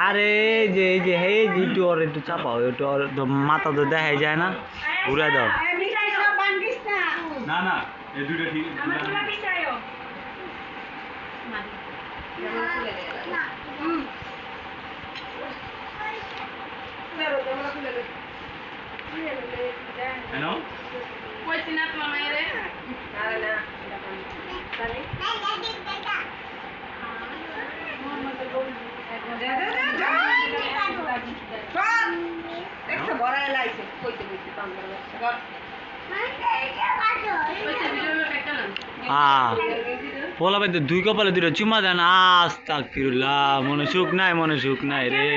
আরে এই যে একটু ওর একটু চাপাও, একটু ওর মাথা তো দেখাই যায় না, ঘুরে দাও। না না এই দুটো ঠিক হ্যালো কইছি না তোমার মায়েরে পোলা ভাই তো দুই কপালে দুটো চুমা দেন, আস্তাগফিরুল্লাহ, মনে সুখ নাই, মনে সুখ নাই রে।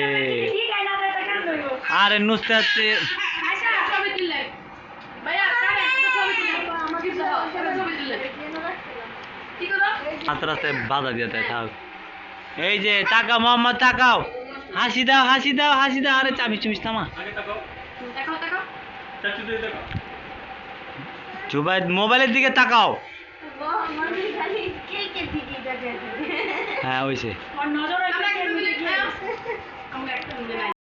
আরে নুসরাতে ছবি তুললে ভাইয়া ছবি তুললে আমাকে ছবি তুললে কি করো রাস্তায় বাধা দিয়ে থাক। এই যে তাকাও মোহাম্মদ, তাকাও, হাসি দাও, হাসি দাও, হাসি দাও। আরে চাবি চুমিস থামা। আগে তাকাও দেখাও দেখাও চাচু দিয়ে তাকাও জুবাইদ মোবাইলের দিকে তাকাও। হ্যাঁ হইছে। আমরা একটা মিলে